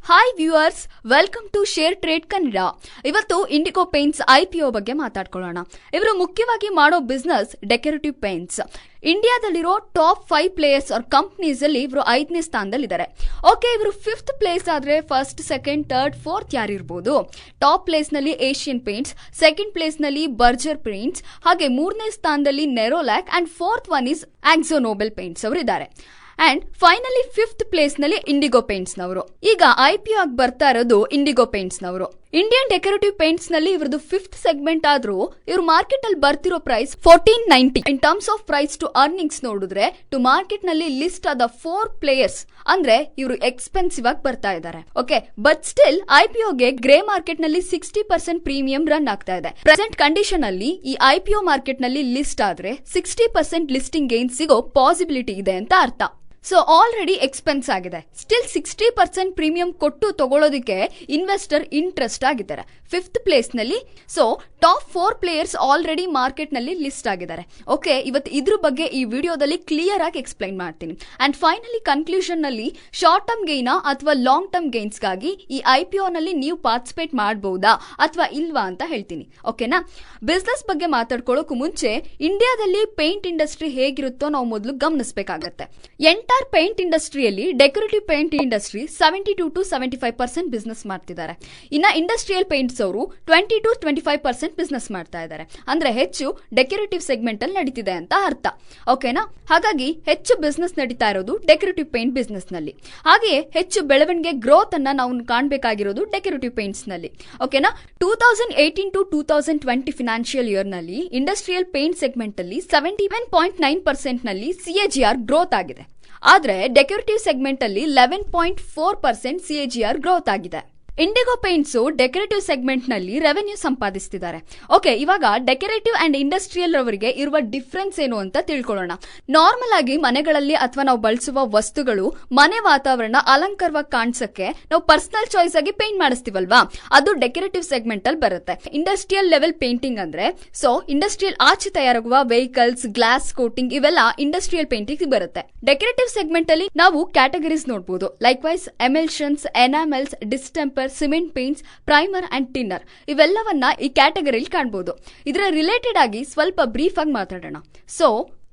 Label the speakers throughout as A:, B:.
A: Hi viewers, welcome to share trade Kannada. ಇವತ್ತು Indigo paints IPO ಬಗ್ಗೆ ಮಾತಾಡ್ಕೊಳ್ಳೋಣ. ಇವರು ಮುಖ್ಯವಾಗಿ ಮಾಡೋ ಬಿಸ್ನೆಸ್ ಡೆಕೋರೇಟಿವ್ ಪೇಂಟ್ಸ್. ಇಂಡಿಯಾದಲ್ಲಿರೋ ಟಾಪ್ 5 ಪ್ಲೇಯರ್ಸ್ ಆರ್ ಕಂಪ್ನೀಸ್ ಅಲ್ಲಿ ಇವರು 5ನೇ ಸ್ಥಾನದಲ್ಲಿದ್ದಾರೆ. ಓಕೆ, ಇವರು 5th ಪ್ಲೇಸ್ ಆದ್ರೆ ಫಸ್ಟ್, ಸೆಕೆಂಡ್, ಥರ್ಡ್, ಫೋರ್ತ್ ಯಾರಿರ್ಬೋದು? ಟಾಪ್ ಪ್ಲೇಸ್ ನಲ್ಲಿ ಏಷ್ಯನ್ ಪೇಂಟ್ಸ್, ಸೆಕೆಂಡ್ ಪ್ಲೇಸ್ ನಲ್ಲಿ ಬರ್ಜರ್ ಪೇಂಟ್ಸ್, ಹಾಗೆ 3ನೇ ಸ್ಥಾನದಲ್ಲಿ Nerolac and fourth one is Akzo Nobel paints ಅವರು ಇದ್ದಾರೆ. ಅಂಡ್ ಫೈನಲಿ 5th ಪ್ಲೇಸ್ ನಲ್ಲಿ ಇಂಡಿಗೋ ಪೇಂಟ್ಸ್ ನವರು. ಈಗ IPO ಆಗಿ ಬರ್ತಾ ಇರೋದು ಇಂಡಿಗೋ ಪೇಂಟ್ಸ್ ನವರು. ಇಂಡಿಯನ್ ಡೆಕೋರೇಟಿವ್ ಪೇಂಟ್ಸ್ ನಲ್ಲಿ ಇವ್ರದ್ದು 5th ಸೆಗ್ಮೆಂಟ್ ಆದ್ರೂ ಇವ್ರ ಮಾರ್ಕೆಟ್ ಅಲ್ಲಿ ಬರ್ತಿರೋ price 1490. In terms of price to earnings ನೋಡಿದ್ರೆ ಟು ಮಾರ್ಕೆಟ್ ನಲ್ಲಿ ಲಿಸ್ಟ್ ಆದ 4 ಪ್ಲೇಯರ್ಸ್ ಅಂದ್ರೆ ಇವರು ಎಕ್ಸ್ಪೆನ್ಸಿವ್ ಆಗಿ ಬರ್ತಾ ಇದ್ದಾರೆ. ಓಕೆ, ಬಟ್ ಸ್ಟಿಲ್ IPOಗೆ ಗ್ರೇ ಮಾರ್ಕೆಟ್ ನಲ್ಲಿ 60% ಪ್ರೀಮಿಯಂ ರನ್ ಆಗ್ತಾ ಇದೆ. ಪ್ರೆಸೆಂಟ್ ಕಂಡೀಷನ್ ಅಲ್ಲಿ ಈ IPO ಮಾರ್ಕೆಟ್ ನಲ್ಲಿ ಲಿಸ್ಟ್ ಆದ್ರೆ 60% ಲಿಸ್ಟಿಂಗ್ ಗೇನ್ ಸಿಗೋ ಪಾಸಿಬಿಲಿಟಿ ಇದೆ ಅಂತ ಅರ್ಥ. ಸೊ ಆಲ್ರೆಡಿ ಎಕ್ಸ್ಪೆನ್ಸ್ ಆಗಿದೆ. ಸ್ಟಿಲ್ 60% ಪ್ರೀಮಿಯಂ ಕೊಟ್ಟು ತಗೊಳ್ಳೋದಕ್ಕೆ ಇನ್ವೆಸ್ಟರ್ ಇಂಟ್ರೆಸ್ಟ್ ಆಗಿದ್ದಾರೆ 5th ಪ್ಲೇಸ್ ನಲ್ಲಿ. So top 4 players already market ನಲ್ಲಿ ಲಿಸ್ಟ್ ಆಗಿದ್ದಾರೆ. ಓಕೆ, ಇವತ್ತು ಇದ್ರ ಬಗ್ಗೆ ಈ ವಿಡಿಯೋದಲ್ಲಿ ಕ್ಲಿಯರ್ ಆಗಿ ಎಕ್ಸ್ಪ್ಲೈನ್ ಮಾಡ್ತೀನಿ. ಅಂಡ್ ಫೈನಲಿ ಕನ್ಕ್ಲೂಷನ್ ನಲ್ಲಿ ಶಾರ್ಟ್ ಟರ್ಮ್ ಗೈನಾ ಅಥವಾ ಲಾಂಗ್ ಟರ್ಮ್ ಗೈನ್ಸ್ ಗಾಗಿ ಈ IPO ನಲ್ಲಿ ನೀವು ಪಾರ್ಟಿಸಿಪೇಟ್ ಮಾಡಬಹುದಾ ಅಥವಾ ಇಲ್ವಾ ಅಂತ ಹೇಳ್ತೀನಿ. ಓಕೆನಾ? ಬಿಸ್ನೆಸ್ ಬಗ್ಗೆ ಮಾತಾಡ್ಕೊಳ್ಳೋಕು ಮುಂಚೆ ಇಂಡಿಯಾದಲ್ಲಿ ಪೇಂಟ್ ಇಂಡಸ್ಟ್ರಿ ಹೇಗಿರುತ್ತೋ ನಾವು ಮೊದಲು ಗಮನಿಸಬೇಕಾಗತ್ತೆ. ಎಂಟೈರ್ ಪೇಂಟ್ ಇಂಡಸ್ಟ್ರಿಯಲ್ಲಿ decorative paint industry 72 to 75% business ಮಾಡ್ತಿದ್ದಾರೆ. ಇನ್ನ ಇಂಡಸ್ಟ್ರಿಯಲ್ ಪೇಂಟ್ಸ್ ಅವರು 20 to 25% ಬಿಸ್ನೆಸ್ ಮಾಡ್ತಾ ಇದ್ದಾರೆ. ಅಂದ್ರೆ ಹೆಚ್ಚು ಡೆಕೋರೇಟಿವ್ ಸೆಗ್ಮೆಂಟ್ ಅಲ್ಲಿ ನಡೀತಿದೆ ಅಂತ ಅರ್ಥ. ಓಕೆನಾ? ಹಾಗಾಗಿ ಹೆಚ್ಚು ಬಿಸ್ನೆಸ್ ನಡೀತಾ ಇರೋದು ಡೆಕೋರೇಟಿವ್ ಪೇಂಟ್ ಬಿಸ್ನೆಸ್ ನಲ್ಲಿ. ಹಾಗೆಯೇ ಹೆಚ್ಚು ಬೆಳವಣಿಗೆ ಗ್ರೋತ್ ಅನ್ನ ನಾವು ಕಾಣಬೇಕಾಗಿರೋದು ಡೆಕೋರೇಟಿವ್ ಪೇಂಟ್ಸ್ ನಲ್ಲಿ. ಓಕೆನಾ? 2018 to 2020 ಫಿನಾನ್ಷಿಯಲ್ ಇಯರ್ ನಲ್ಲಿ ಇಂಡಸ್ಟ್ರಿಯಲ್ ಪೇಂಟ್ ಸೆಗ್ಮೆಂಟ್ ಅಲ್ಲಿ 71.9% ನಲ್ಲಿ CAGR ಗ್ರೋತ್ ಆಗಿದೆ. ಆದ್ರೆ ಡೆಕೋರೇಟಿವ್ ಸೆಗ್ಮೆಂಟ್ ಅಲ್ಲಿ 11.4% CAGR ಗ್ರೋತ್ ಆಗಿದೆ. ಇಂಡಿಗೋ ಪೇಂಟ್ಸ್ ಡೆಕೋರೇಟಿವ್ ಸೆಗ್ಮೆಂಟ್ ನಲ್ಲಿ ರೆವೆನ್ಯೂ ಸಂಪಾದಿಸುತ್ತಿದ್ದಾರೆ. ಓಕೆ, ಇವಾಗ ಡೆಕೋರೇಟಿವ್ ಅಂಡ್ ಇಂಡಸ್ಟ್ರಿಯಲ್ ರವರಿಗೆ ಇರುವ ಡಿಫರೆನ್ಸ್ ಏನು ಅಂತ ತಿಳ್ಕೊಳ್ಳೋಣ. ನಾರ್ಮಲ್ ಆಗಿ ಮನೆಗಳಲ್ಲಿ ಅಥವಾ ನಾವು ಬಳಸುವ ವಸ್ತುಗಳು ಮನೆ ವಾತಾವರಣ ಅಲಂಕಾರವಾಗಿ ಕಾಣಿಸಕ್ಕೆ ನಾವು ಪರ್ಸನಲ್ ಚಾಯ್ಸ್ ಆಗಿ ಪೇಂಟ್ ಮಾಡಿಸ್ತೀವಲ್ವಾ, ಅದು ಡೆಕೋರೇಟಿವ್ ಸೆಗ್ಮೆಂಟ್ ಅಲ್ಲಿ ಬರುತ್ತೆ. ಇಂಡಸ್ಟ್ರಿಯಲ್ ಲೆವೆಲ್ ಪೇಂಟಿಂಗ್ ಅಂದ್ರೆ ಸೊ ಇಂಡಸ್ಟ್ರಿಯಲ್ ಆಚೆ ತಯಾರಾಗುವ ವೆಹಿಕಲ್ಸ್, ಗ್ಲಾಸ್ ಕೋಟಿಂಗ್ ಇವೆಲ್ಲ ಇಂಡಸ್ಟ್ರಿಯಲ್ ಪೇಂಟಿಂಗ್ ಬರುತ್ತೆ. ಡೆಕೋರೇಟಿವ್ ಸೆಗ್ಮೆಂಟ್ ಅಲ್ಲಿ ನಾವು ಕ್ಯಾಟಗರೀಸ್ ನೋಡಬಹುದು. Likewise emulsions, enamels, distemper, cement paints, primer and thinner ಇವೆಲ್ಲವನ್ನ ಈ ಕ್ಯಾಟಗರಿಯಲ್ಲಿ ಕಾಣಬಹುದು. ಇದರ ರಿಲೇಟೆಡ್ ಆಗಿ ಸ್ವಲ್ಪ ಬ್ರೀಫ್ ಆಗಿ ಮಾತಾಡೋಣ. ಸೊ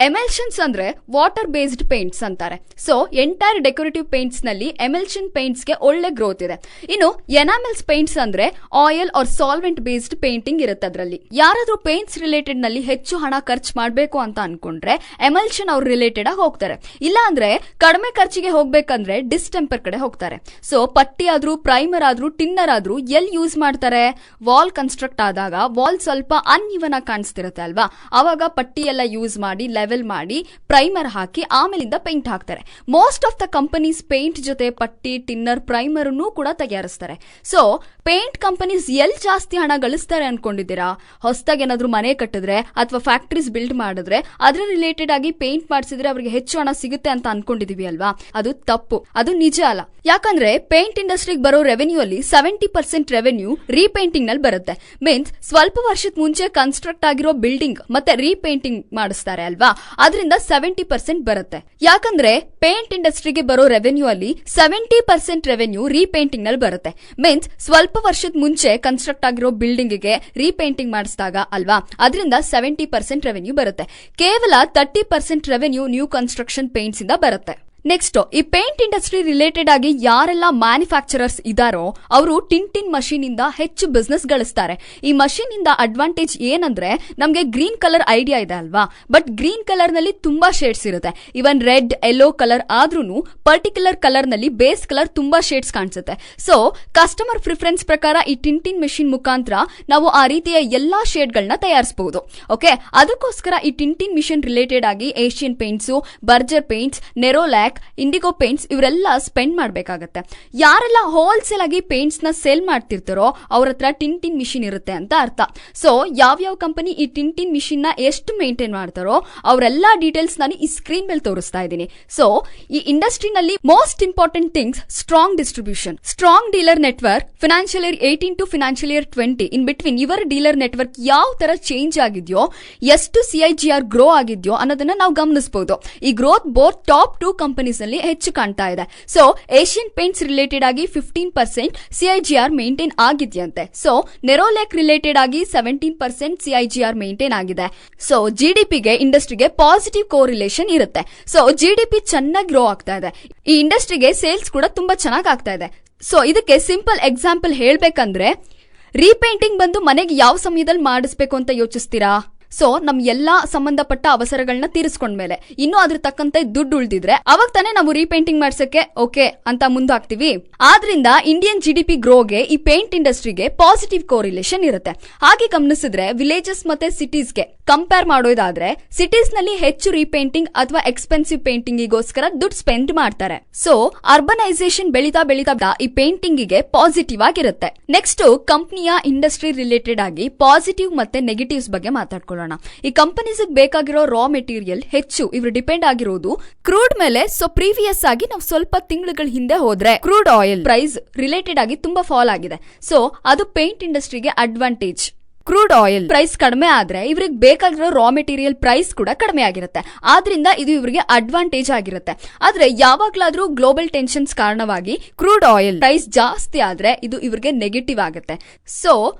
A: ಎಮಲ್ಷನ್ಸ್ ಅಂದ್ರೆ ವಾಟರ್ ಬೇಸ್ಡ್ ಪೇಂಟ್ಸ್ ಅಂತಾರೆ. ಸೊ ಎಂಟೈರ್ ಡೆಕೋರೇಟಿವ್ ಪೇಂಟ್ಸ್ ನಲ್ಲಿ ಎಮಲ್ಷನ್ ಪೇಂಟ್ಸ್ ಗೆ ಒಳ್ಳೆ ಗ್ರೋತ್ ಇದೆ. ಇನ್ನು ಎನಾಮೆಲ್ಸ್ ಪೇಂಟ್ಸ್ ಅಂದ್ರೆ oil or solvent based painting ಇರುತ್ತೆ. ಅದರಲ್ಲಿ ಯಾರಾದ್ರೂ ಪೇಂಟ್ಸ್ ರಿಲೇಟೆಡ್ ನಲ್ಲಿ ಹೆಚ್ಚು ಹಣ ಖರ್ಚು ಮಾಡಬೇಕು ಅಂತ ಅನ್ಕೊಂಡ್ರೆ ಎಮಲ್ಷನ್ ಅವ್ರ ರಿಲೇಟೆಡ್ ಆಗಿ ಹೋಗ್ತಾರೆ. ಇಲ್ಲ ಅಂದ್ರೆ ಕಡಿಮೆ ಖರ್ಚಿಗೆ ಹೋಗ್ಬೇಕಂದ್ರೆ ಡಿಸ್ಟೆಂಪರ್ ಕಡೆ ಹೋಗ್ತಾರೆ. ಸೊ ಪಟ್ಟಿ ಆದ್ರೂ, ಪ್ರೈಮರ್ ಆದ್ರೂ, ಟಿನ್ನರ್ ಆದ್ರೂ ಎಲ್ಲಿ ಯೂಸ್ ಮಾಡ್ತಾರೆ? ವಾಲ್ ಕನ್ಸ್ಟ್ರಕ್ಟ್ ಆದಾಗ ವಾಲ್ ಸ್ವಲ್ಪ ಅನ್ಇವನ್ ಆಗಿ ಕಾಣಿಸ್ತಿರುತ್ತೆ ಅಲ್ವಾ, ಅವಾಗ ಪಟ್ಟಿ ಎಲ್ಲ ಯೂಸ್ ಮಾಡಿ ಲೆವೆಲ್ ಮಾಡಿ ಪ್ರೈಮರ್ ಹಾಕಿ ಆಮೇಲಿಂದ ಪೇಂಟ್ ಹಾಕ್ತಾರೆ. Most of the companies paint ಜೊತೆ ಪಟ್ಟಿ, ಟಿನ್ನರ್, ಪ್ರೈಮರ್ ಕೂಡ ತಯಾರಿಸ್ತಾರೆ. ಸೊ ಪೇಂಟ್ ಕಂಪನೀಸ್ ಎಲ್ಲಿ ಜಾಸ್ತಿ ಹಣ ಗಳಿಸ್ತಾರೆ ಅನ್ಕೊಂಡಿದ್ದೀರಾ? ಹೊಸದಾಗಿ ಏನಾದ್ರೂ ಮನೆ ಕಟ್ಟಿದ್ರೆ ಅಥವಾ ಫ್ಯಾಕ್ಟರೀಸ್ ಬಿಲ್ಡ್ ಮಾಡಿದ್ರೆ ಅದ್ರ ರಿಲೇಟೆಡ್ ಆಗಿ ಪೇಂಟ್ ಮಾಡಿಸಿದ್ರೆ ಅವರಿಗೆ ಹೆಚ್ಚು ಹಣ ಸಿಗುತ್ತೆ ಅಂತ ಅನ್ಕೊಂಡಿದೀವಿ ಅಲ್ವಾ? ಅದು ತಪ್ಪು, ಅದು ನಿಜ ಅಲ್ಲ. ಯಾಕಂದ್ರೆ ಪೇಂಟ್ ಇಂಡಸ್ಟ್ರಿಗೆ ಬರೋ ರೆವೆನ್ಯೂ ಅಲ್ಲಿ 70% ರೆವೆನ್ಯೂ ರೀಪೇಂಟಿಂಗ್ ನಲ್ಲಿ ಬರುತ್ತೆ. ಮೀನ್ಸ್ ಸ್ವಲ್ಪ ವರ್ಷದ ಮುಂಚೆ ಕನ್ಸ್ಟ್ರಕ್ಟ್ ಆಗಿರೋ ಬಿಲ್ಡಿಂಗ್ ಮತ್ತೆ ರೀಪೇಂಟಿಂಗ್ ಮಾಡಿಸ್ತಾರೆ ಅಲ್ವಾ, ಅದರಿಂದ 70% ಬರುತ್ತೆ. ಯಾಕಂದ್ರೆ ಪೇಂಟ್ ಇಂಡಸ್ಟ್ರಿಗೆ ಬರೋ ರೆವೆನ್ಯೂ ಅಲ್ಲಿ 70% ರೆವೆನ್ಯೂ ರೀಪೇಂಟಿಂಗ್ ನಲ್ಲಿ ಬರುತ್ತೆ. ಮೀನ್ಸ್ ಸ್ವಲ್ಪ ವರ್ಷದ ಮುಂಚೆ ಕನ್ಸ್ಟ್ರಕ್ಟ್ ಆಗಿರೋ ಬಿಲ್ಡಿಂಗ್ ಗೆ ರೀಪೇಂಟಿಂಗ್ ಮಾಡಿಸಿದಾಗ ಅಲ್ವಾ, ಅದರಿಂದ 70% ರೆವೆನ್ಯೂ ಬರುತ್ತೆ. ಕೇವಲ 30% ರೆವೆನ್ಯೂ ನ್ಯೂ ಕನ್ಸ್ಟ್ರಕ್ಷನ್ ಪೇಂಟ್ಸ್ ಇಂದ ಬರುತ್ತೆ. ನೆಕ್ಸ್ಟ್, ಈ ಪೇಂಟ್ ಇಂಡಸ್ಟ್ರಿ ರಿಲೇಟೆಡ್ ಆಗಿ ಯಾರೆಲ್ಲ ಮ್ಯಾನುಫ್ಯಾಕ್ಚರರ್ಸ್ ಇದಾರೋ ಅವರು ಟಿಂಟಿನ್ ಮಷೀನ್ ಇಂದ ಹೆಚ್ಚು ಬಿಸ್ನೆಸ್ ಗಳಿಸ್ತಾರೆ. ಈ ಮಷೀನ್ ಇಂದ ಅಡ್ವಾಂಟೇಜ್ ಏನಂದ್ರೆ ನಮ್ಗೆ ಗ್ರೀನ್ ಕಲರ್ ಐಡಿಯಾ ಇದೆ ಅಲ್ವಾ, ಬಟ್ ಗ್ರೀನ್ ಕಲರ್ ನಲ್ಲಿ ತುಂಬಾ ಶೇಡ್ಸ್ ಇರುತ್ತೆ. ಇವನ್ ರೆಡ್, ಯೆಲ್ಲೋ ಕಲರ್ ಆದ್ರೂ ಪರ್ಟಿಕ್ಯುಲರ್ ಕಲರ್ ನಲ್ಲಿ ಬೇಸ್ ಕಲರ್ ತುಂಬಾ ಶೇಡ್ಸ್ ಕಾಣಿಸುತ್ತೆ. ಸೊ ಕಸ್ಟಮರ್ ಪ್ರಿಫರೆನ್ಸ್ ಪ್ರಕಾರ ಈ ಟಿಂಟಿನ್ ಮಷೀನ್ ಮುಖಾಂತರ ನಾವು ಆ ರೀತಿಯ ಎಲ್ಲಾ ಶೇಡ್ ಗಳನ್ನ ತಯಾರಿಸಬಹುದು. ಓಕೆ, ಅದಕ್ಕೋಸ್ಕರ ಈ ಟಿಂಟಿನ್ ಮಿಷನ್ ರಿಲೇಟೆಡ್ ಆಗಿ Asian paints, Berger paints, Nerolac, Indigo paints ಇವರೆಲ್ಲ ಸ್ಪೆಂಡ್ ಮಾಡಬೇಕಾಗತ್ತೆ. ಯಾರೆಲ್ಲ ಹೋಲ್ಸೇಲ್ ಆಗಿ ಪೇಂಟ್ಸ್ ನ ಸೇಲ್ ಮಾಡ್ತಿರ್ತಾರೋ ಅವ್ರ ಹತ್ರ ಟಿಂಟಿನ್ ಮಿಷಿನ್ ಇರುತ್ತೆ ಅಂತ ಅರ್ಥ. ಸೊ ಯಾವ ಕಂಪನಿ ಈ ಟಿಂಟಿನ್ ಮಿಷಿನ್ ನ ಎಷ್ಟು ಮೇಂಟೈನ್ ಮಾಡ್ತಾರೋ ಅವರೆಲ್ಲಾ ಡೀಟೇಲ್ಸ್ ನಾನು ಈ ಸ್ಕ್ರೀನ್ ಮೇಲೆ ತೋರಿಸ್ತಾ ಇದ್ದೀನಿ. ಸೊ ಈ ಇಂಡಸ್ಟ್ರಿನಲ್ಲಿ most important things strong distribution, strong dealer network. Financial year 18 to financial year 20 in between ಇವರ ಡೀಲರ್ ನೆಟ್ವರ್ಕ್ ಯಾವ ತರ ಚೇಂಜ್ ಆಗಿದೆಯೋ, ಎಷ್ಟು CAGR ಗ್ರೋ ಆಗಿದೆಯೋ ಅನ್ನೋದನ್ನ ನಾವು ಗಮನಿಸಬಹುದು. ಈ growth both top 2 company companies ನಲ್ಲಿ ಹೆಚ್ಚು ಕಾಣ್ತಾ ಇದೆ. ಸೊ ಏಷ್ಯನ್ ಪೇಂಟ್ಸ್ ರಿಲೇಟೆಡ್ ಆಗಿ 15% CIGR ಮೇಂಟೈನ್ ಆಗಿದೆಯಂತೆ. ಸೊ ನೆರೋಲೆಕ್ ರಿಲೇಟೆಡ್ ಆಗಿ 17% CIGR ಮೇಂಟೈನ್ ಆಗಿದೆ. ಸೊ ಜಿಡಿಪಿಗೆ ಇಂಡಸ್ಟ್ರಿಗೆ ಪಾಸಿಟಿವ್ ಕೋರಿಲೇಷನ್ ಇರುತ್ತೆ. ಸೊ ಜಿಡಿಪಿ ಚೆನ್ನಾಗಿ ಗ್ರೋ ಆಗ್ತಾ ಇದೆ. ಈ ಇಂಡಸ್ಟ್ರಿಗೆ ಸೇಲ್ಸ್ ಕೂಡ ತುಂಬಾ ಚೆನ್ನಾಗಿ ಆಗ್ತಾ ಇದೆ. ಸೊ ಇದಕ್ಕೆ ಸಿಂಪಲ್ ಎಕ್ಸಾಂಪಲ್ ಹೇಳ್ಬೇಕಂದ್ರೆ, ರೀಪೇಂಟಿಂಗ್ ಬಂದು ಮನೆಗೆ ಯಾವ ಸಮಯದಲ್ಲಿ ಮಾಡಿಸ್ಬೇಕು ಅಂತ ಯೋಚಿಸ್ತೀರಾ? ಸೊ ನಮ್ ಎಲ್ಲಾ ಸಂಬಂಧಪಟ್ಟ ಅವಸರಗಳನ್ನ ತೀರಿಸ್ಕೊಂಡ್ಮೇಲೆ ಇನ್ನು ಅದ್ರ ತಕ್ಕಂತೆ ದುಡ್ಡು ಉಳಿದಿದ್ರೆ ಅವಾಗ ತಾನೇ ನಾವು ರೀಪೇಂಟಿಂಗ್ ಮಾಡ್ಸಕ್ಕೆ ಓಕೆ ಅಂತ ಮುಂದಾಗ್ತೀವಿ. ಆದ್ರಿಂದ ಇಂಡಿಯನ್ ಜಿಡಿಪಿ ಗ್ರೋಗೆ ಈ ಪೇಂಟ್ ಇಂಡಸ್ಟ್ರಿಗೆ ಪಾಸಿಟಿವ್ ಕೋರಿಲೇಷನ್ ಇರುತ್ತೆ. ಹಾಗೆ ಗಮನಿಸಿದ್ರೆ ವಿಲೇಜಸ್ ಮತ್ತೆ ಸಿಟೀಸ್ಗೆ ಕಂಪೇರ್ ಮಾಡೋದಾದ್ರೆ ಸಿಟೀಸ್ ನಲ್ಲಿ ಹೆಚ್ಚು ರೀಪೇಂಟಿಂಗ್ ಅಥವಾ ಎಕ್ಸ್ಪೆನ್ಸಿವ್ ಪೇಂಟಿಂಗಿಗೋಸ್ಕರ ದುಡ್ಡು ಸ್ಪೆಂಡ್ ಮಾಡ್ತಾರೆ. ಸೊ ಅರ್ಬನೈಸೇಷನ್ ಬೆಳೀತಾ ಬೆಳೀತಾ ಈ ಪೇಂಟಿಂಗ್ ಗೆ ಪಾಸಿಟಿವ್ ಆಗಿರುತ್ತೆ. ನೆಕ್ಸ್ಟ್ ಕಂಪನಿಯ ಇಂಡಸ್ಟ್ರಿ ರಿಲೇಟೆಡ್ ಆಗಿ ಪಾಸಿಟಿವ್ ಮತ್ತೆ ನೆಗೆಟಿವ್ಸ್ ಬಗ್ಗೆ ಮಾತಾಡ್ಕೊಳ್ಳೋಣ. ಈ ಕಂಪನೀಸ್ ಬೇಕಾಗಿರೋ ರಾ ಮೆಟೀರಿಯಲ್ ಹೆಚ್ಚು ಇವರು ಡಿಪೆಂಡ್ ಆಗಿರೋದು ಕ್ರೂಡ್ ಮೇಲೆ. ಸೊ ಪ್ರೀವಿಯಸ್ ಆಗಿ ನಾವು ಸ್ವಲ್ಪ ತಿಂಗಳುಗಳ ಹಿಂದೆ ಹೋದ್ರೆ ಕ್ರೂಡ್ ಆಯಿಲ್ ಪ್ರೈಸ್ ರಿಲೇಟೆಡ್ ಆಗಿ ತುಂಬಾ ಫಾಲ್ ಆಗಿದೆ. ಸೊ ಅದು ಪೇಂಟ್ ಇಂಡಸ್ಟ್ರಿಗೆ ಅಡ್ವಾಂಟೇಜ್. ಕ್ರೂಡ್ ಆಯಿಲ್ ಪ್ರೈಸ್ ಕಡಿಮೆ ಆದ್ರೆ ಇವ್ರಿಗೆ ಬೇಕಾಗಿರೋ ರಾ ಮೆಟೀರಿಯಲ್ ಪ್ರೈಸ್ ಕೂಡ ಕಡಿಮೆ ಆಗಿರುತ್ತೆ. ಆದ್ರಿಂದ ಇದು ಇವರಿಗೆ ಅಡ್ವಾಂಟೇಜ್ ಆಗಿರುತ್ತೆ. ಆದ್ರೆ ಯಾವಾಗ್ಲಾದ್ರೂ ಗ್ಲೋಬಲ್ ಟೆನ್ಷನ್ಸ್ ಕಾರಣವಾಗಿ ಕ್ರೂಡ್ ಆಯಿಲ್ ಪ್ರೈಸ್ ಜಾಸ್ತಿ ಆದ್ರೆ ಇದು ಇವ್ರಿಗೆ ನೆಗೆಟಿವ್ ಆಗುತ್ತೆ. ಸೊ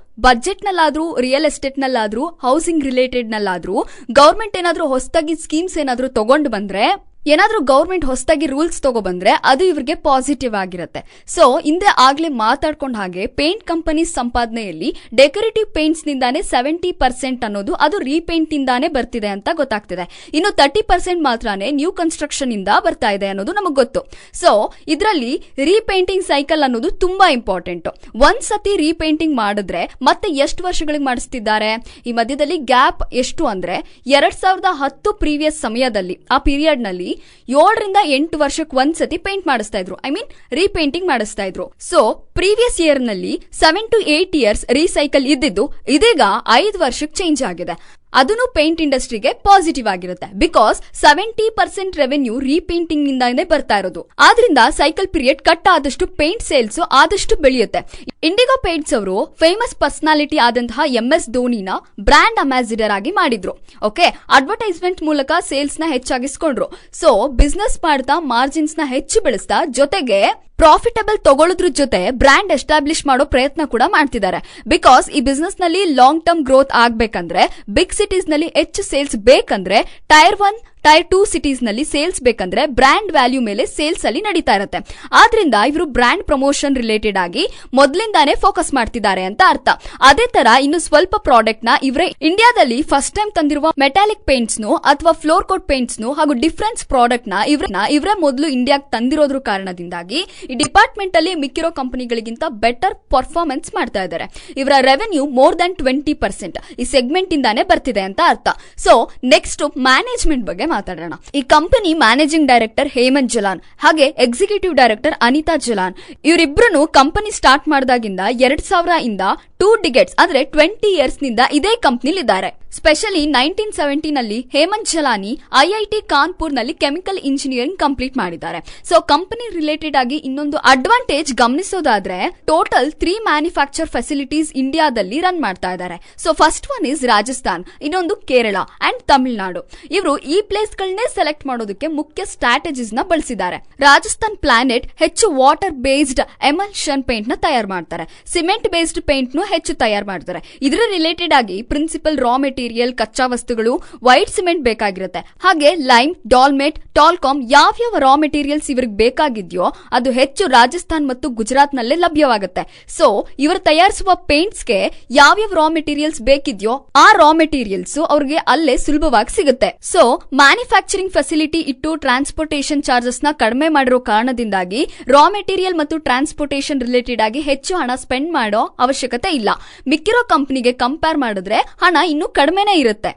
A: ಬಜೆಟ್ ನಲ್ಲಾದ್ರೂ, ರಿಯಲ್ ಎಸ್ಟೇಟ್ ನಲ್ಲಾದ್ರೂ, ಹೌಸಿಂಗ್ ರಿಲೇಟೆಡ್ ನಲ್ಲಾದ್ರೂ ಗವರ್ಮೆಂಟ್ ಏನಾದ್ರೂ ಹೊಸದಾಗಿ ಸ್ಕೀಮ್ಸ್ ಏನಾದ್ರೂ ತಗೊಂಡು ಬಂದ್ರೆ, ಏನಾದ್ರೂ ಗವರ್ಮೆಂಟ್ ಹೊಸದಾಗಿ ರೂಲ್ಸ್ ತಗೊಬಂದ್ರೆ ಅದು ಇವ್ರಿಗೆ ಪಾಸಿಟಿವ್ ಆಗಿರುತ್ತೆ. ಸೊ ಹಿಂದೆ ಆಗ್ಲೇ ಮಾತಾಡ್ಕೊಂಡ್ ಹಾಗೆ ಪೇಂಟ್ ಕಂಪನಿ ಸಂಪಾದನೆಯಲ್ಲಿ ಡೆಕೋರೇಟಿವ್ ಪೇಂಟ್ಸ್ ನಿಂದಾನೆ 70% ಅನ್ನೋದು ಅದು ರೀಪೇಂಟ್ ಇಂದಾನೆ ಬರ್ತಿದೆ ಅಂತ ಗೊತ್ತಾಗ್ತಿದೆ. ಇನ್ನು 30% ಮಾತ್ರನೇ ನ್ಯೂ ಕನ್ಸ್ಟ್ರಕ್ಷನ್ ಇಂದ ಬರ್ತಾ ಇದೆ ಅನ್ನೋದು ನಮಗ್ ಗೊತ್ತು. ಸೊ ಇದರಲ್ಲಿ ರೀಪೇಂಟಿಂಗ್ ಸೈಕಲ್ ಅನ್ನೋದು ತುಂಬಾ ಇಂಪಾರ್ಟೆಂಟ್. ಒಂದ್ಸತಿ ರೀಪೇಂಟಿಂಗ್ ಮಾಡಿದ್ರೆ ಮತ್ತೆ ಎಷ್ಟು ವರ್ಷಗಳಿಗೆ ಮಾಡಿಸ್ತಿದ್ದಾರೆ? ಈ ಮಧ್ಯದಲ್ಲಿ ಗ್ಯಾಪ್ ಎಷ್ಟು ಅಂದ್ರೆ 2010 ಪ್ರೀವಿಯಸ್ ಸಮಯದಲ್ಲಿ ಆ ಪೀರಿಯಡ್ ನಲ್ಲಿ 7 ರಿಂದ 8 ವರ್ಷಕ್ಕೆ ಒಂದ್ಸತಿ ಪೇಂಟ್ ಮಾಡಿಸ್ತಾ ಇದ್ರು. ಐ ಮೀನ್ ರೀಪೇಂಟಿಂಗ್ ಮಾಡಿಸ್ತಾ ಇದ್ರು. ಸೊ ಪ್ರೀವಿಯಸ್ ಇಯರ್ ನಲ್ಲಿ 7 to 8 years ರೀಸೈಕಲ್ ಇದ್ದಿದ್ದು ಇದೀಗ 5 ವರ್ಷಕ್ಕೆ ಚೇಂಜ್ ಆಗಿದೆ. ಅದನ್ನು ಪೇಂಟ್ ಇಂಡಸ್ಟ್ರಿಗೆ ಪಾಸಿಟಿವ್ ಆಗಿರುತ್ತೆ. ಬಿಕಾಸ್ 70% ರೆವೆನ್ಯೂ ರೀಪೇಂಟಿಂಗ್ ನಿಂದಾನೇ ಬರ್ತಾ ಇರೋದು. ಆದ್ರಿಂದ ಸೈಕಲ್ ಪೀರಿಯಡ್ ಕಟ್ ಆದಷ್ಟು ಪೇಂಟ್ ಸೇಲ್ಸ್ ಆದಷ್ಟು ಬೆಳೆಯುತ್ತೆ. ಇಂಡಿಗೋ ಪೇಂಟ್ಸ್ ಅವರು ಫೇಮಸ್ ಪರ್ಸನಾಲಿಟಿ ಆದಂತಹ MS ಧೋನಿನ ಬ್ರಾಂಡ್ ಅಂಬಾಸಿಡರ್ ಆಗಿ ಮಾಡಿದ್ರು. ಓಕೆ, ಅಡ್ವರ್ಟೈಸ್ಮೆಂಟ್ ಮೂಲಕ ಸೇಲ್ಸ್ ನ ಹೆಚ್ಚಾಗಿಸ್ಕೊಂಡ್ರು. ಸೊ ಬಿಸ್ನೆಸ್ ಮಾಡ್ತಾ ಮಾರ್ಜಿನ್ಸ್ ನ ಹೆಚ್ಚು ಬೆಳೆಸ್ತಾ ಜೊತೆಗೆ ಪ್ರಾಫಿಟಬಲ್ ತಗೊಳ್ಳೋದ್ರ ಜೊತೆ ಬ್ರ್ಯಾಂಡ್ ಎಸ್ಟಾಬ್ಲಿಷ್ ಮಾಡೋ ಪ್ರಯತ್ನ ಕೂಡ ಮಾಡ್ತಿದ್ದಾರೆ. ಬಿಕಾಸ್ ಈ ಬಿಸ್ನೆಸ್ ನಲ್ಲಿ ಲಾಂಗ್ ಟರ್ಮ್ ಗ್ರೋತ್ ಆಗ್ಬೇಕಂದ್ರೆ, ಬಿಗ್ ಸಿಟೀಸ್ ನಲ್ಲಿ ಹೆಚ್ಚು ಸೇಲ್ಸ್ ಬೇಕಂದ್ರೆ, ಟೈರ್ 1 ಟೈರ್ 2 ಸಿಟೀಸ್ ನಲ್ಲಿ ಸೇಲ್ಸ್ ಬೇಕಂದ್ರೆ ಬ್ರ್ಯಾಂಡ್ ವ್ಯಾಲ್ಯೂ ಮೇಲೆ ಸೇಲ್ಸ್ ಅಲ್ಲಿ ನಡೀತಾ ಇರುತ್ತೆ. ಆದ್ರಿಂದ ಇವರು ಬ್ರ್ಯಾಂಡ್ ಪ್ರಮೋಷನ್ ರಿಲೇಟೆಡ್ ಆಗಿ ಮೊದಲಿಂದಾನೇ ಫೋಕಸ್ ಮಾಡ್ತಿದ್ದಾರೆ ಅಂತ ಅರ್ಥ. ಅದೇ ತರ ಇನ್ನು ಸ್ವಲ್ಪ ಪ್ರಾಡಕ್ಟ್ ನ ಇವರೇ ಇಂಡಿಯಾದಲ್ಲಿ ಫಸ್ಟ್ ಟೈಮ್ ತಂದಿರುವ ಮೆಟಾಲಿಕ್ ಪೇಂಟ್ಸ್ ನು ಅಥವಾ ಫ್ಲೋರ್ ಕೋಟ್ ಪೇಂಟ್ಸ್ ನು ಹಾಗೂ ಡಿಫರೆನ್ಸ್ ಪ್ರಾಡಕ್ಟ್ ನ ಇವರೇ ಮೊದಲು ಇಂಡಿಯಾಗೆ ತಂದಿರೋದ್ರ ಕಾರಣದಿಂದಾಗಿ ಈ ಡಿಪಾರ್ಟ್ಮೆಂಟ್ ಅಲ್ಲಿ ಮಿಕ್ಕಿರೋ ಕಂಪನಿಗಳಿಗಿಂತ ಬೆಟರ್ ಪರ್ಫಾರ್ಮೆನ್ಸ್ ಮಾಡ್ತಾ ಇದ್ದಾರೆ. ಇವರ ರೆವೆನ್ಯೂ ಮೋರ್ ದನ್ 20% ಈ ಸೆಗ್ಮೆಂಟ್ ಇಂದಾನೆ ಬರ್ತಿದೆ ಅಂತ ಅರ್ಥ. ಸೊ ನೆಕ್ಸ್ಟ್ ಮ್ಯಾನೇಜ್ಮೆಂಟ್ ಬಗ್ಗೆ ಮಾತಾಡೋಣ. ಈ company managing director Hemant Jalan ಹಾಗೆ ಎಕ್ಸಿಕ್ಯೂಟಿವ್ ಡೈರೆಕ್ಟರ್ ಅನಿತಾ ಜಲಾನ್ ಇವರಿಬ್ರು ಕಂಪನಿ ಸ್ಟಾರ್ಟ್ ಮಾಡಿದಾಗಿಂದ 2000 ಇಂದ 2 ಡಿಕೆಡ್ಸ್ ಅಂದ್ರೆ 20 years ನಿಂದ ಇದೇ ಕಂಪನಿಲಿ ಇದ್ದಾರೆ. ಸ್ಪೆಷಲಿ 1970 ನಲ್ಲಿ ಹೇಮಂತ್ ಜಲಾನಿ IIT ಕಾನ್ಪುರ್ ನಲ್ಲಿ ಕೆಮಿಕಲ್ ಇಂಜಿನಿಯರಿಂಗ್ ಕಂಪ್ಲೀಟ್ ಮಾಡಿದ್ದಾರೆ. ಸೊ ಕಂಪನಿ ರಿಲೇಟೆಡ್ ಆಗಿ ಇನ್ನೊಂದು ಅಡ್ವಾಂಟೇಜ್ ಗಮನಿಸೋದಾದ್ರೆ ಟೋಟಲ್ 3 ಮ್ಯಾನುಫ್ಯಾಕ್ಚರ್ ಫೆಸಿಲಿಟೀಸ್ ಇಂಡಿಯಾದಲ್ಲಿ ರನ್ ಮಾಡ್ತಾ ಇದ್ದಾರೆ. So first one is Rajasthan, ಇನ್ನೊಂದು ಕೇರಳ ಅಂಡ್ ತಮಿಳುನಾಡು. ಇವರು ಈ ಪ್ಲೇಸ್ ಗಳನ್ನೇ ಸೆಲೆಕ್ಟ್ ಮಾಡೋದಕ್ಕೆ ಮುಖ್ಯ ಸ್ಟ್ರಾಟಜೀಸ್ ನ ಬಳಸಿದ್ದಾರೆ. ರಾಜಸ್ಥಾನ್ ಪ್ಲಾನೆಟ್ ಹೆಚ್ಚು ವಾಟರ್ ಬೇಸ್ಡ್ ಎಮಲ್ಷನ್ ಪೇಂಟ್ ನ ತಯಾರು ಮಾಡ್ತಾರೆ. ಸಿಮೆಂಟ್ ಬೇಸ್ಡ್ ಪೇಂಟ್ ನು ಹೆಚ್ಚು ತಯಾರು ಮಾಡ್ತಾರೆ. ಇದರ ರಿಲೇಟೆಡ್ ಆಗಿ ಪ್ರಿನ್ಸಿಪಲ್ ರಾ ಮೆಟೀರಿಯಲ್ ಕಚ್ಚಾ ವಸ್ತುಗಳು ವೈಟ್ ಸಿಮೆಂಟ್ ಬೇಕಾಗಿರುತ್ತೆ. ಹಾಗೆ ಲೈಮ್, ಡಾಲ್ಮೇಟ್, ಟಾಲ್ಕಾಮ್ ಯಾವ್ಯಾವ ರಾ ಮೆಟೀರಿಯಲ್ಸ್ ಇವ್ರಿಗೆ ಬೇಕಾಗಿದ್ಯೋ ಅದು ಹೆಚ್ಚು ರಾಜಸ್ಥಾನ್ ಮತ್ತು ಗುಜರಾತ್ ನಲ್ಲೇ ಲಭ್ಯವಾಗುತ್ತೆ. ಸೊ ಇವರು ತಯಾರಿಸುವ ಪೇಂಟ್ಸ್ ಗೆ ಯಾವ್ಯಾವ ರಾ ಮೆಟೀರಿಯಲ್ಸ್ ಬೇಕಿದ್ಯೋ ಆ ರಾ ಮೆಟೀರಿಯಲ್ಸ್ ಅವ್ರಿಗೆ ಅಲ್ಲೇ ಸುಲಭವಾಗಿ ಸಿಗುತ್ತೆ. ಸೊ ಮ್ಯಾನುಫ್ಯಾಕ್ಚರಿಂಗ್ ಫೆಸಿಲಿಟಿ ಇಟ್ಟು ಟ್ರಾನ್ಸ್ಪೋರ್ಟೇಷನ್ ಚಾರ್ಜಸ್ ನ ಕಡಿಮೆ ಮಾಡಿರೋ ಕಾರಣದಿಂದಾಗಿ ರಾ ಮೆಟೀರಿಯಲ್ ಮತ್ತು ಟ್ರಾನ್ಸ್ಪೋರ್ಟೇಷನ್ ರಿಲೇಟೆಡ್ ಆಗಿ ಹೆಚ್ಚು ಹಣ ಸ್ಪೆಂಡ್ ಮಾಡೋ ಅವಶ್ಯಕತೆ ಇಲ್ಲ. ಮಿಕ್ಕಿರೋ ಕಂಪನಿಗೆ ಕಂಪೇರ್ ಮಾಡಿದ್ರೆ ಹಣ ಇನ್ನೂ ಕಡಿಮೆನೇ ಇರುತ್ತೆ.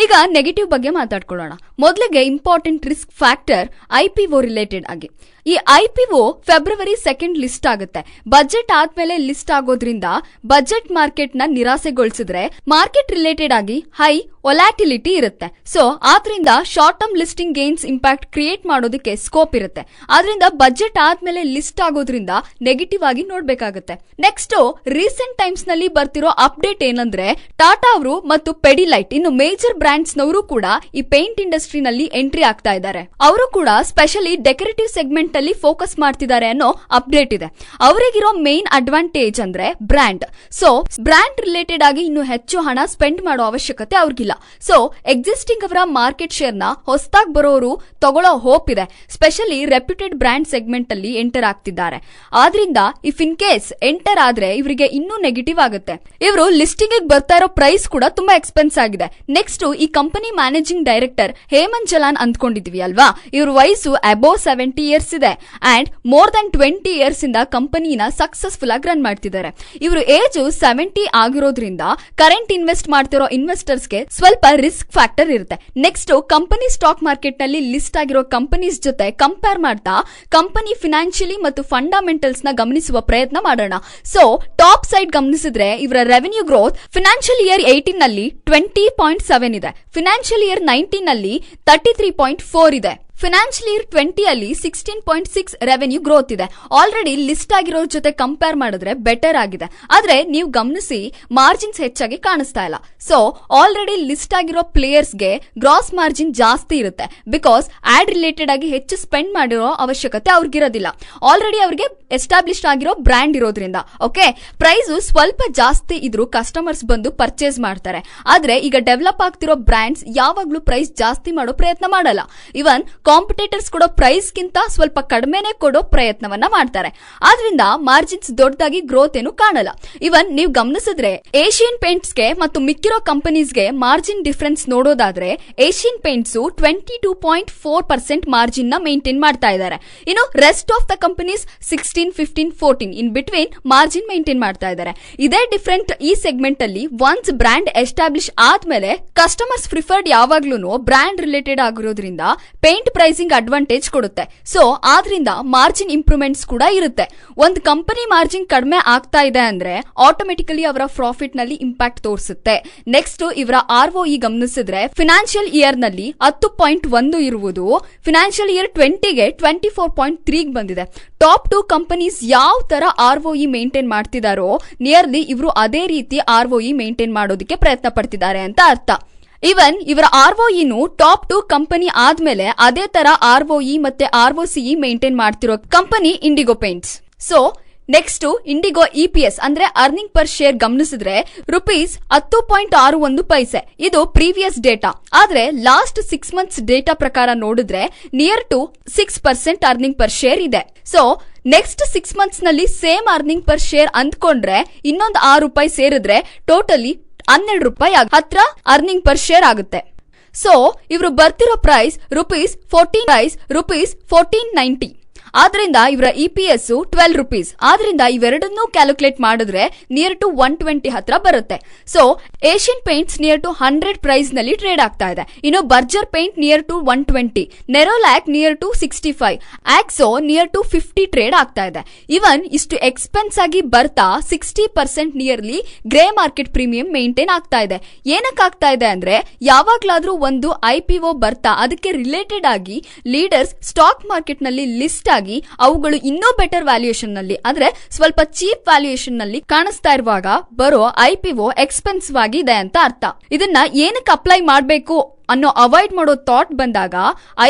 A: ಈಗ ನೆಗೆಟಿವ್ ಬಗ್ಗೆ ಮಾತಾಡ್ಕೊಳ್ಳೋಣ. ಮೊದಲಿಗೆ important risk factor IPO related ಆಗಿ. ಈ IPO ಫೆಬ್ರವರಿ 2 ಲಿಸ್ಟ್ ಆಗುತ್ತೆ. ಬಜೆಟ್ ಆದ್ಮೇಲೆ ಲಿಸ್ಟ್ ಆಗೋದ್ರಿಂದ ಬಜೆಟ್ ಮಾರ್ಕೆಟ್ ನ ನಿರಾಸೆಗೊಳಿಸಿದ್ರೆ ಮಾರ್ಕೆಟ್ ರಿಲೇಟೆಡ್ ಆಗಿ ಹೈ ವೊಲಾಟಿಲಿಟಿ ಇರುತ್ತೆ. ಸೊ ಆದ್ರಿಂದ short term listing gains impact create ಮಾಡೋದಕ್ಕೆ ಸ್ಕೋಪ್ ಇರುತ್ತೆ. ಆದ್ರಿಂದ ಬಜೆಟ್ ಆದ್ಮೇಲೆ ಲಿಸ್ಟ್ ಆಗೋದ್ರಿಂದ ನೆಗೆಟಿವ್ ಆಗಿ ನೋಡ್ಬೇಕಾಗುತ್ತೆ. ನೆಕ್ಸ್ಟ್ ರೀಸೆಂಟ್ ಟೈಮ್ಸ್ ನಲ್ಲಿ ಬರ್ತಿರೋ ಅಪ್ಡೇಟ್ ಏನಂದ್ರೆ ಟಾಟಾ ಅವರು ಮತ್ತು ಪೆಡಿಲೈಟ್ ಇನ್ನು ಮೇಜರ್ ಬ್ರಾಂಡ್ಸ್ ನವರು ಕೂಡ ಈ ಪೇಂಟ್ ಇಂಡಸ್ಟ್ರಿ ನಲ್ಲಿ ಎಂಟ್ರಿ ಆಗ್ತಾ ಇದ್ದಾರೆ. ಅವರು ಕೂಡ ಸ್ಪೆಷಲಿ ಡೆಕೋರೇಟಿವ್ ಸೆಗ್ಮೆಂಟ್ ಅಲ್ಲಿ ಫೋಕಸ್ ಮಾಡ್ತಿದ್ದಾರೆ ಅನ್ನೋ ಅಪ್ಡೇಟ್ ಇದೆ. ಅವರಿಗಿರೋ ಮೇನ್ ಅಡ್ವಾಂಟೇಜ್ ಅಂದ್ರೆ ಬ್ರ್ಯಾಂಡ್. ಸೊ ಬ್ರ್ಯಾಂಡ್ ರಿಲೇಟೆಡ್ ಆಗಿ ಇನ್ನು ಹೆಚ್ಚು ಹಣ ಸ್ಪೆಂಡ್ ಮಾಡೋ ಅವಶ್ಯಕತೆ ಅವ್ರಿಗಿಲ್ಲ. ಸೊ ಎಕ್ಸಿಸ್ಟಿಂಗ್ ಅವರ ಮಾರ್ಕೆಟ್ ಶೇರ್ ನ ಹೊಸದಾಗಿ ಬರೋರು ತಗೊಳ್ಳೋ ಹೋಪ್ ಇದೆ. ಸ್ಪೆಷಲಿ ರೆಪ್ಯೂಟೆಡ್ ಬ್ರ್ಯಾಂಡ್ ಸೆಗ್ಮೆಂಟ್ ಅಲ್ಲಿ ಎಂಟರ್ ಆಗ್ತಿದ್ದಾರೆ. ಆದ್ರಿಂದ ಇಫ್ ಇನ್ ಕೇಸ್ ಎಂಟರ್ ಆದ್ರೆ ಇವರಿಗೆ ಇನ್ನೂ ನೆಗೆಟಿವ್ ಆಗುತ್ತೆ. ಇವರು ಲಿಸ್ಟಿಂಗ್ ಬರ್ತಾ ಇರೋ ಪ್ರೈಸ್ ಕೂಡ ತುಂಬಾ ಎಕ್ಸ್ಪೆನ್ಸ್ ಆಗಿದೆ. ನೆಕ್ಸ್ಟ್ ಈ company managing director Hemant Jalan ಅಂದ್ಕೊಂಡಿದ್ವಿ ಅಲ್ವಾ, ಇವ್ರ ವಯಸ್ಸು ಅಬೋವ್ 70 ಇಯರ್ಸ್ ಇದೆ ಅಂಡ್ ಮೋರ್ ದನ್ 20 ಇಯರ್ಸ್ ಇಂದ ಕಂಪನಿನ ಸಕ್ಸಸ್ಫುಲ್ ಆಗಿ ರನ್ ಮಾಡ್ತಿದ್ದಾರೆ. ಇವರು ಏಜ್ 70 ಆಗಿರೋದ್ರಿಂದ ಕರೆಂಟ್ ಇನ್ವೆಸ್ಟ್ ಮಾಡ್ತಿರೋ ಇನ್ವೆಸ್ಟರ್ಸ್ಗೆ ಸ್ವಲ್ಪ ರಿಸ್ಕ್ ಫ್ಯಾಕ್ಟರ್ ಇರುತ್ತೆ. ನೆಕ್ಸ್ಟ್ ಕಂಪನಿ ಸ್ಟಾಕ್ ಮಾರ್ಕೆಟ್ ನಲ್ಲಿ ಲಿಸ್ಟ್ ಆಗಿರೋ ಕಂಪನೀಸ್ ಜೊತೆ ಕಂಪೇರ್ ಮಾಡ್ತಾ ಕಂಪನಿ ಫಿನಾನ್ಷಿಯಲಿ ಮತ್ತು ಫಂಡಮೆಂಟಲ್ಸ್ ನ ಗಮನಿಸುವ ಪ್ರಯತ್ನ ಮಾಡೋಣ. ಸೊ ಟಾಪ್ ಸೈಡ್ ಗಮನಿಸಿದ್ರೆ ಇವರ ರೆವೆನ್ಯೂ ಗ್ರೋತ್ ಫಿನಾನ್ಷಿಯಲ್ ಇಯರ್ 18 ನಲ್ಲಿ 20.7 ಇದೆ, ಫಿನಾನ್ಷಿಯಲ್ ಇಯರ್ 19 ನಲ್ಲಿ 33.4 ಇದೆ, ಫಿನಾನ್ಷಿಯಲ್ ಇಯರ್ 20 ಅಲ್ಲಿ 16.6 ರೆವೆನ್ಯೂ ಗ್ರೋತ್ ಇದೆ. ಆಲ್ರೆಡಿ ಲಿಸ್ಟ್ ಆಗಿರೋ ಜೊತೆ ಕಂಪೇರ್ ಮಾಡಿದ್ರೆ ಬೆಟರ್ ಆಗಿದೆ. ಆದ್ರೆ ನೀವು ಗಮನಿಸಿ ಮಾರ್ಜಿನ್ಸ್ ಹೆಚ್ಚಾಗಿ ಕಾಣಿಸ್ತಾ ಇಲ್ಲ. ಸೊ ಆಲ್ರೆಡಿ ಲಿಸ್ಟ್ ಆಗಿರೋ ಪ್ಲೇಯರ್ಸ್ ಗೆ ಗ್ರಾಸ್ ಮಾರ್ಜಿನ್ ಜಾಸ್ತಿ ಇರುತ್ತೆ. ಬಿಕಾಸ್ ಆಡ್ ರಿಲೇಟೆಡ್ ಆಗಿ ಹೆಚ್ಚು ಸ್ಪೆಂಡ್ ಮಾಡಿರೋ ಅವಶ್ಯಕತೆ ಅವ್ರಿಗಿರೋದಿಲ್ಲ. ಆಲ್ರೆಡಿ ಅವ್ರಿಗೆ ಎಸ್ಟಾಬ್ಲಿಷ್ ಆಗಿರೋ ಬ್ರ್ಯಾಂಡ್ ಇರೋದ್ರಿಂದ ಓಕೆ ಪ್ರೈಸ್ ಸ್ವಲ್ಪ ಜಾಸ್ತಿ ಇದ್ರೂ ಕಸ್ಟಮರ್ಸ್ ಬಂದು ಪರ್ಚೇಸ್ ಮಾಡ್ತಾರೆ. ಆದ್ರೆ ಈಗ ಡೆವಲಪ್ ಆಗ್ತಿರೋ ಬ್ರ್ಯಾಂಡ್ಸ್ ಯಾವಾಗ್ಲೂ ಪ್ರೈಸ್ ಜಾಸ್ತಿ ಮಾಡೋ ಪ್ರಯತ್ನ ಮಾಡಲ್ಲ. ಇವನ್ ಕಾಂಪಿಟೇಟರ್ಸ್ ಕೊಡೋ ಪ್ರೈಸ್ ಗಿಂತ ಸ್ವಲ್ಪ ಕಡಿಮೆನೆ ಕೊಡೋ ಪ್ರಯತ್ನವನ್ನ ಮಾಡ್ತಾರೆ. ಆದ್ರಿಂದ ಮಾರ್ಜಿನ್ಸ್ ದೊಡ್ಡದಾಗಿ ಗ್ರೋತ್ ಏನು ಕಾಣಲ್ಲ. ಇವನ್ ನೀವು ಗಮನಿಸಿದ್ರೆ ಏಷಿಯನ್ ಪೇಂಟ್ಸ್ ಗೆ ಮತ್ತು ಮಿಕ್ಕಿರೋ ಕಂಪನೀಸ್ ಗೆ ಮಾರ್ಜಿನ್ ಡಿಫರೆನ್ಸ್ ನೋಡೋದಾದ್ರೆ ಏಷಿಯನ್ ಪೇಂಟ್ಸ್ 22.4% ಮಾರ್ಜಿನ್ ನ ಮೇಂಟೈನ್ ಮಾಡ್ತಾ ಇದ್ದಾರೆ. ಇನ್ನು rest of the companies 16, 15, 14 in between margin maintain ಮಾಡ್ತಾ ಇದ್ದಾರೆ. ಇದೇ ಡಿಫರೆಂಟ್ ಈ ಸೆಗ್ಮೆಂಟ್ ಅಲ್ಲಿ ಒನ್ಸ್ ಬ್ರ್ಯಾಂಡ್ ಎಸ್ಟಾಬ್ಲಿಷ್ ಆದ್ಮೇಲೆ ಕಸ್ಟಮರ್ಸ್ ಪ್ರಿಫರ್ಡ್ ಯಾವಾಗ್ಲೂ ಬ್ರ್ಯಾಂಡ್ ರಿಲೇಟೆಡ್ ಆಗಿರೋದ್ರಿಂದ ಪೇಂಟ್ ಪ್ರೈಸಿಂಗ್ ಅಡ್ವಾಂಟೇಜ್ ಕೊಡುತ್ತೆ. ಸೊ ಆದ್ರಿಂದ ಮಾರ್ಜಿನ್ ಇಂಪ್ರೂವ್ಮೆಂಟ್ಸ್ ಕೂಡ ಇರುತ್ತೆ. ಒಂದು ಕಂಪನಿ ಮಾರ್ಜಿನ್ ಕಡಿಮೆ ಆಗ್ತಾ ಇದೆ ಅಂದ್ರೆ ಆಟೋಮೆಟಿಕಲಿ ಅವರ ಪ್ರಾಫಿಟ್ ನಲ್ಲಿ ಇಂಪ್ಯಾಕ್ಟ್ ತೋರಿಸುತ್ತೆ. ನೆಕ್ಸ್ಟ್ ಇವರ ROE ಗಮನಿಸಿದ್ರೆ ಫಿನಾನ್ಷಿಯಲ್ ಇಯರ್ ನಲ್ಲಿ 10.1 ಇರುವುದು ಫಿನಾನ್ಷಿಯಲ್ ಇಯರ್ 20 ಗೆ 24.3 ಬಂದಿದೆ. ಟಾಪ್ 2 ಕಂಪನೀಸ್ ಯಾವ ತರ ROE ಮೇಂಟೈನ್ ಮಾಡ್ತಿದಾರೋ ನಿಯರ್ಲಿ ಇವರು ಅದೇ ರೀತಿ ROE ಮೇಂಟೈನ್ ಮಾಡೋದಕ್ಕೆ ಪ್ರಯತ್ನ ಪಡ್ತಿದ್ದಾರೆ ಅಂತ ಅರ್ಥ. ಇವನ್ ಇವರ ROE ಟಾಪ್ 2 ಕಂಪನಿ ಆದ್ಮೇಲೆ ಅದೇ ತರ ROE ಮತ್ತೆ ROCE ಮೇಂಟೈನ್ ಮಾಡ್ತಿರೋ company Indigo paints. So next Indigo EPS ಅಂದ್ರೆ ಅರ್ನಿಂಗ್ ಪರ್ ಶೇರ್ ಗಮನಿಸಿದ್ರೆ ₹10.61 ಇದು ಪ್ರೀವಿಯಸ್ ಡೇಟಾ. ಆದ್ರೆ ಲಾಸ್ಟ್ 6 ಮಂತ್ಸ್ ಡೇಟಾ ಪ್ರಕಾರ ನೋಡಿದ್ರೆ near to 6% earning per share ಇದೆ. ಸೊ ನೆಕ್ಸ್ಟ್ 6 ಮಂತ್ಸ್ ನಲ್ಲಿ ಸೇಮ್ ಅರ್ನಿಂಗ್ ಪರ್ ಶೇರ್ ಅಂದ್ಕೊಂಡ್ರೆ ಇನ್ನೊಂದು ₹6 ಸೇರಿದ್ರೆ ಟೋಟಲಿ ₹12 ಹತ್ರ ಅರ್ನಿಂಗ್ ಪರ್ ಶೇರ್ ಆಗುತ್ತೆ. ಸೊ ಇವರು ಬರ್ತಿರೋ ಪ್ರೈಸ್ ₹14.90. ಆದ್ರಿಂದ ಇವರ EPS ₹12. ಆದ್ರಿಂದ ಇವೆರಡನ್ನೂ ಕ್ಯಾಲ್ಕುಲೇಟ್ ಮಾಡಿದ್ರೆ ನಿಯರ್ ಟು 120 ಹತ್ರ ಬರುತ್ತೆ. So Asian paints near to 100 price ನಲ್ಲಿ ಟ್ರೇಡ್ ಆಗ್ತಾ ಇದೆ. ಇನ್ನು Berger paint near to 120, Nerolac near to 65, Akzo near to 50 trade ಆಗ್ತಾ ಇದೆ. ಇವನ್ ಇಷ್ಟು ಎಕ್ಸ್ಪೆನ್ಸ್ ಆಗಿ ಬರ್ತಾ 60% nearly grey market premium maintain ಆಗ್ತಾ ಇದೆ. ಏನಕ್ಕಾಗ್ತಾ ಇದೆ ಅಂದ್ರೆ ಯಾವಾಗ್ಲಾದ್ರೂ ಒಂದು IPO ಬರ್ತಾ ಅದಕ್ಕೆ ರಿಲೇಟೆಡ್ ಆಗಿ ಲೀಡರ್ಸ್ ಸ್ಟಾಕ್ ಮಾರ್ಕೆಟ್ ನಲ್ಲಿ ಲಿಸ್ಟ್ ಆಗಿ ಅವುಗಳು ಇನ್ನೂ ಬೆಟರ್ ವ್ಯಾಲ್ಯೂಯೇಷನ್ ನಲ್ಲಿ ಅಂದ್ರೆ ಸ್ವಲ್ಪ ಚೀಪ್ ವ್ಯಾಲ್ಯೂಯೇಷನ್ ನಲ್ಲಿ ಕಾಣಿಸ್ತಾ ಇರುವಾಗ ಬರೋ IPO ಎಕ್ಸ್ಪೆನ್ಸಿವ್ ಆಗಿದೆ ಅಂತ ಅರ್ಥ. ಇದನ್ನ ಏನಕ್ಕೆ ಅಪ್ಲೈ ಮಾಡಬೇಕು ಅನ್ನೋ ಅವಾಯ್ಡ್ ಮಾಡೋ ಥಾಟ್ ಬಂದಾಗ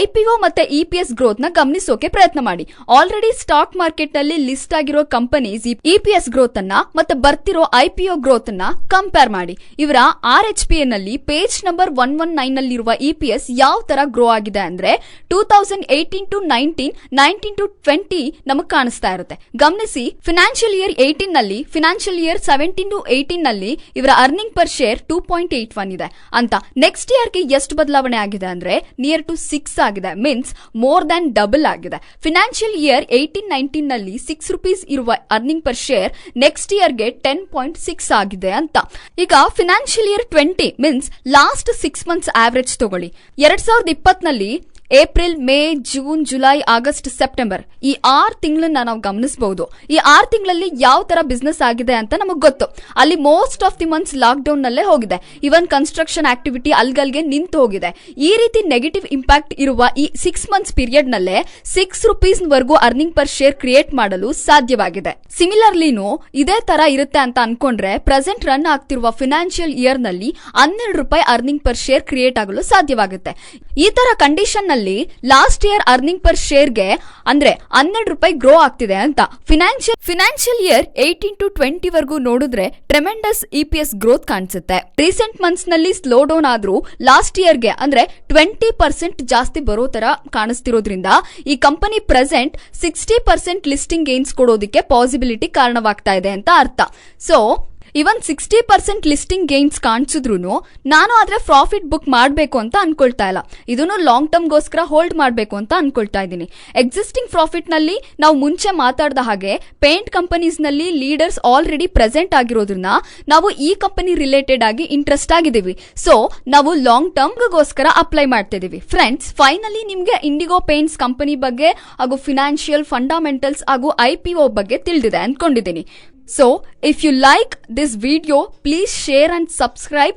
A: IPO ಮತ್ತೆ EPS ಗ್ರೋತ್ ನ ಗಮನಿಸೋಕೆ ಪ್ರಯತ್ನ ಮಾಡಿ. ಆಲ್ರೆಡಿ ಸ್ಟಾಕ್ ಮಾರ್ಕೆಟ್ ನಲ್ಲಿ ಲಿಸ್ಟ್ ಆಗಿರೋ ಕಂಪನೀಸ್ EPS ಗ್ರೋತ್ ಅನ್ನ ಮತ್ತೆ ಬರ್ತಿರೋ IPO ಗ್ರೋತ್ ಅನ್ನ ಕಂಪೇರ್ ಮಾಡಿ. ಇವರ RHPA ನಲ್ಲಿ ಪೇಜ್ ನಂಬರ್ 119 ನಲ್ಲಿರುವ EPS ಯಾವ ತರ ಗ್ರೋ ಆಗಿದೆ ಅಂದ್ರೆ 2018 to 19, 19 to 20 ನಮಗ್ ಕಾಣಿಸ್ತಾ ಇರುತ್ತೆ. ಗಮನಿಸಿ ಫಿನಾನ್ಷಿಯಲ್ ಇಯರ್ 18 ನಲ್ಲಿ ಫಿನಾನ್ಷಿಯಲ್ ಇಯರ್ 17 to 18 ನಲ್ಲಿ ಇವರ ಅರ್ನಿಂಗ್ ಪರ್ ಶೇರ್ 2.81 ಇದೆ ಅಂತ. ನೆಕ್ಸ್ಟ್ ಇಯರ್ ಗೆ ಎಷ್ಟು ಬದಲಾವಣೆ ಆಗಿದೆ ಅಂದ್ರೆ ನಿಯರ್ ಟು 6 ಆಗಿದೆ. ಮೀನ್ಸ್ ಮೋರ್ ದನ್ ಡಬಲ್ ಆಗಿದೆ. ಫಿನಾನ್ಷಿಯಲ್ ಇಯರ್ 18-19 ನಲ್ಲಿ ₹6 ಇರುವ earning per share next year ಗೆ 10.6 ಆಗಿದೆ ಅಂತ. ಈಗ financial year 20 means last 6 months average ತಗೊಳ್ಳಿ. 2020 ನಲ್ಲಿ April, May, June, July, August, September ಈ 6 ತಿಂಗಳನ್ನ ನಾವು ಗಮನಿಸಬಹುದು. ಈ 6 ತಿಂಗಳಲ್ಲಿ ಯಾವ ತರ ಬಿಸ್ನೆಸ್ ಆಗಿದೆ ಅಂತ ನಮಗ್ ಗೊತ್ತು. ಅಲ್ಲಿ most of the months lock down ನಲ್ಲೇ ಹೋಗಿದೆ. ಇವನ್ ಕನ್ಸ್ಟ್ರಕ್ಷನ್ ಆಕ್ಟಿವಿಟಿ ಅಲ್ಗಲ್ಗೆ ನಿಂತು ಹೋಗಿದೆ. ಈ ರೀತಿ ನೆಗೆಟಿವ್ ಇಂಪ್ಯಾಕ್ಟ್ ಇರುವ ಈ 6 ಮಂತ್ಸ್ ಪೀರಿಯಡ್ ನಲ್ಲೇ ₹6 ವರೆಗೂ ಅರ್ನಿಂಗ್ ಪರ್ ಶೇರ್ ಕ್ರಿಯೇಟ್ ಮಾಡಲು ಸಾಧ್ಯವಾಗಿದೆ. ಸಿಮಿಲರ್ಲಿನೂ ಇದೇ ತರ ಇರುತ್ತೆ ಅಂತ ಅನ್ಕೊಂಡ್ರೆ ಪ್ರೆಸೆಂಟ್ ರನ್ ಆಗ್ತಿರುವ ಫಿನಾನ್ಷಿಯಲ್ ಇಯರ್ ನಲ್ಲಿ ₹12 ಅರ್ನಿಂಗ್ ಪರ್ ಶೇರ್ ಕ್ರಿಯೇಟ್ ಆಗಲು ಸಾಧ್ಯವಾಗುತ್ತೆ. ಈ ತರ ಕಂಡೀಷನ್ ನಲ್ಲಿ ಲಾಸ್ಟ್ ಇಯರ್ ಅರ್ನಿಂಗ್ ಪರ್ ಶೇರ್ಗೆ ಅಂದ್ರೆ ₹12 ಗ್ರೋ ಆಗ್ತಿದೆ ಅಂತ. ಫಿನಾನ್ಷಿಯಲ್ ಇಯರ್ 18 to 20 ವರೆಗೂ ನೋಡಿದ್ರೆ ಟ್ರೆಮೆಂಡಸ್ EPS ಗ್ರೋತ್ ಕಾಣಿಸುತ್ತೆ. ರೀಸೆಂಟ್ ಮಂತ್ಸ್ ನಲ್ಲಿ ಸ್ಲೋ ಡೌನ್ ಆದ್ರೂ ಲಾಸ್ಟ್ ಇಯರ್ಗೆ ಅಂದ್ರೆ 20% ಜಾಸ್ತಿ ಬರೋ ತರ ಕಾಣಿಸ್ತಿರೋದ್ರಿಂದ ಈ ಕಂಪನಿ ಪ್ರೆಸೆಂಟ್ 60% ಲಿಸ್ಟಿಂಗ್ ಗೇನ್ಸ್ ಕೊಡೋದಕ್ಕೆ ಪಾಸಿಬಿಲಿಟಿ ಕಾರಣವಾಗ್ತಾ ಇದೆ ಅಂತ ಅರ್ಥ. ಸೊ ಇವನ್ 60% ಲಿಸ್ಟಿಂಗ್ ಗೇನ್ಸ್ ಕಾಣಿಸಿದ್ರು ನಾನು ಆದ್ರೆ ಪ್ರಾಫಿಟ್ ಬುಕ್ ಮಾಡಬೇಕು ಅಂತ ಅನ್ಕೊಳ್ತಾ ಇಲ್ಲ. ಇದನ್ನು ಲಾಂಗ್ ಟರ್ಮ್ ಗೋಸ್ಕರ ಹೋಲ್ಡ್ ಮಾಡಬೇಕು ಅಂತ ಅನ್ಕೊಳ್ತಾ ಇದ್ದೀನಿ. ಎಕ್ಸಿಸ್ಟಿಂಗ್ ಪ್ರಾಫಿಟ್ ನಲ್ಲಿ ನಾವು ಮುಂಚೆ ಮಾತಾಡಿದ ಹಾಗೆ ಪೇಂಟ್ ಕಂಪನೀಸ್ ನಲ್ಲಿ ಲೀಡರ್ಸ್ ಆಲ್ರೆಡಿ ಪ್ರೆಸೆಂಟ್ ಆಗಿರೋದ್ರಿಂದ ನಾವು ಈ ಕಂಪನಿ ರಿಲೇಟೆಡ್ ಆಗಿ ಇಂಟ್ರೆಸ್ಟ್ ಆಗಿದ್ದೀವಿ. ಸೊ ನಾವು ಲಾಂಗ್ ಟರ್ಮ್ ಗೋಸ್ಕರ ಅಪ್ಲೈ ಮಾಡ್ತಿದೀವಿ. ಫ್ರೆಂಡ್ಸ್, ಫೈನಲಿ ನಿಮ್ಗೆ ಇಂಡಿಗೋ ಪೇಂಟ್ಸ್ ಕಂಪನಿ ಬಗ್ಗೆ ಹಾಗೂ ಫಿನಾನ್ಷಿಯಲ್ ಫಂಡಮೆಂಟಲ್ಸ್ ಹಾಗೂ IPO ಬಗ್ಗೆ ತಿಳಿದಿದೆ ಅನ್ಕೊಂಡಿದ್ದೀನಿ. So, if you like this video, please share and subscribe